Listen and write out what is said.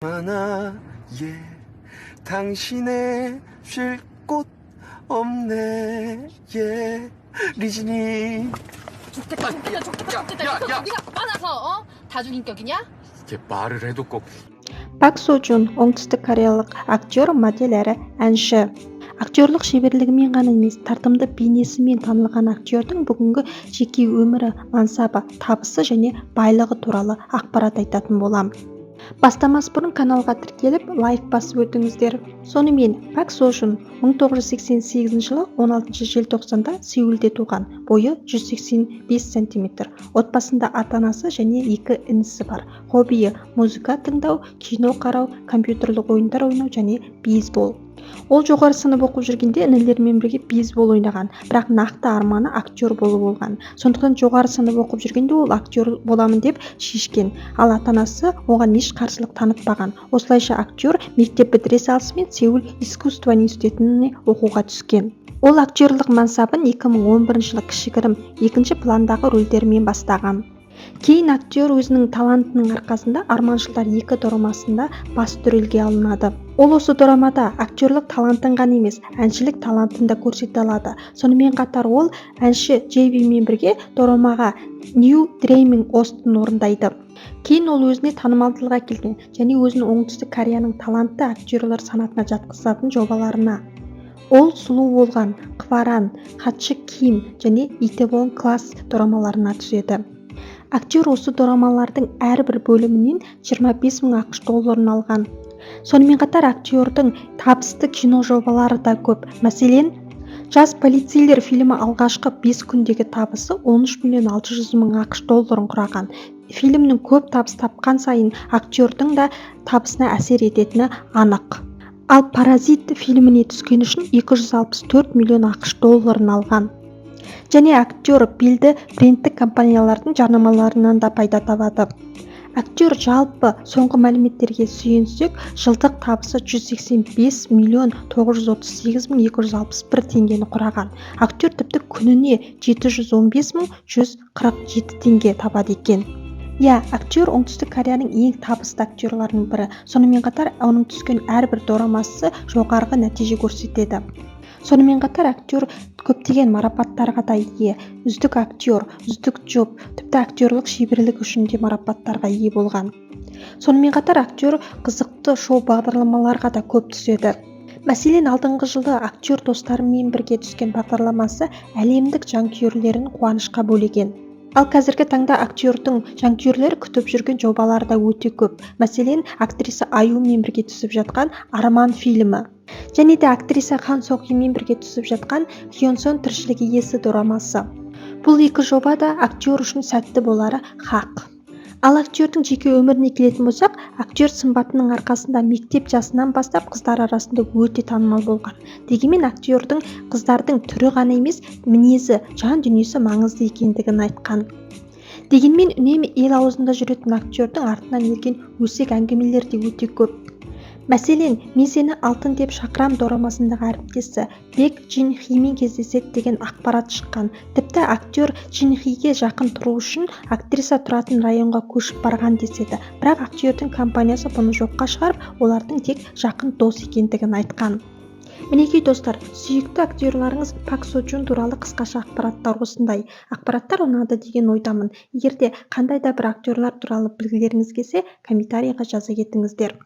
하나 예 당신의 쉴 곳 없네 예 리진이 좋겠다. 네가 많아서 다중인격이냐? 이게 말을 해도 꼭 Пак Сожун оңтүстік кореялық актер, модель әрі әнші. Актерлық шеберлігімен ғана емес, тартымды бейнесімен танылған актердің бүгінгі жеке өмірі, мансабы, табысы және байлығы туралы ақпарат айтатын болам. Бастамас бұрын каналға тіркеліп, лайк басып өтіңіздер. Сонымен, Пак Сожун 1988 жылы 16 желтоқсанда Сеулде туған, бойы 185 см. Отбасында ата-анасы және 2 інісі бар. Хоббиі музыка тыңдау, кино қарау, компьютерлік ойындар ойнау және бейсбол. Ол жоғары сынып оқып жүргенде інілерімен бірге бейсбол ойнаған, бірақ нақты арманы актер болу болған. Сондықтан жоғары сынып оқып жүргенде ол актер боламын деп шешкен. Ал ата-анасы оған еш қарсылық танытпаған. Осылайша актер мектеп бітіре салысымен Сеул искусство институтына оқуға түскен. Ол актерлік мансабын 2011 жылы кішігірім екінші пландағы рөлдермен бастаған. Кейін актер өзінің талантының арқасында Арманшылдар 2 дорамасында басты рөлге алынады. Ол осы дорамада актерлік талантын ғана емес, әншілік талантын да көрсете алады. Сонымен қатар ол әнші Джейвимен бірге дорамаға New Dreaming Остын орындайды. Кейін ол өзіне танымалдылыққа келген және өзін оңтүстік Кореяның талантты актерлер санатына жатқызатын жобаларына. Ол сұлу болған, Кваран, хатшы Ким және Итевон класс дорамаларына түседі. Актер осы дорамалардың әрбір бөлімінен 25 мың ақш долларын алған. Сонымен қатар актердің табысты кино жобалары да көп. Мәселен, Жас полицейлер фильмі алғашқы 5 күндегі табысы 13 миллион 600 мың ақш долларын құраған. Фильмнің көп табыс тапқан сайын актердің да табысына әсер ететіні анық. Ал Паразит фильміне түскен үшін 264 миллион ақш долларын алған. Және актер белді брендтік компаниялардың жарнамаларынан да пайда табады. Актер жалпы соңғы мәліметтерге сүйенсек, жылдық табысы 185 миллион 938 мың 261 теңгені құраған. Актер тіпті күніне 715 мың 147 теңге табады екен. Актер оңтүстік Кореяның ең табысты актерларының бірі. Сонымен қатар оның түскен әрбір дорамасы жоғарғы нәтиже көрсетеді. Сонымен қатар актер көптеген марапаттарға да ие. Үздік актер, үздік жоп, тіпті актерлік шеберлік үшін де марапаттарға ие болған. Сонымен қатар актер қызықты шоу бағдарламаларға да көп түседі. Мәселен, алдыңғы жылы актер достарымен бірге түскен бағдарламасы әлемдік жанкүйерлерін қуанышқа бөлеген. Ал қазіргі таңда актердің жанкүйерлері күтіп жүрген жобалары да өте көп. Мәселен, актриса Аюмен бірге түсіп жатқан Арман фильмі. Және де актриса Хан Сокимен бірге түсіп жатқан Хёнсон тіршілік иесі дорамасы. Бұл екі жоба да актер үшін сәтті болары хақ. Ал актердің жеке өміріне келетін болсақ, актер сымбатының арқасында мектеп жасынан бастап қыздар арасында өте танымал болған. Дегенмен актердің қыздардың түрі ғана емес, мінезі, жан дүниесі маңызды екендігін айтқан. Дегенмен үнемі ел аузында жүретін актердің артынан ерген өсек әңгімелер де өте көп. Мәселен, мен сені алтын деп шақырам дорамасындағы әріптесі Бек Джин Химен кездеседі деген ақпарат шыққан. Тіпті актер Джин Хиге жақын тұру үшін актриса тұратын районға көшіп барған деседі. Бірақ актердің компаниясы бұны жоққа шығарып, олардың тек жақын дос екендігін айтқан. Мінекей достар, сүйікті актерларыңыз Пак Сожун туралы қысқаша ақпараттар осындай. Ақпараттар ұнады деген ойдамын. Егерде қандай да бір актерлар туралы білгілеріңіз келсе, комментарийға жаза кетіңіздер.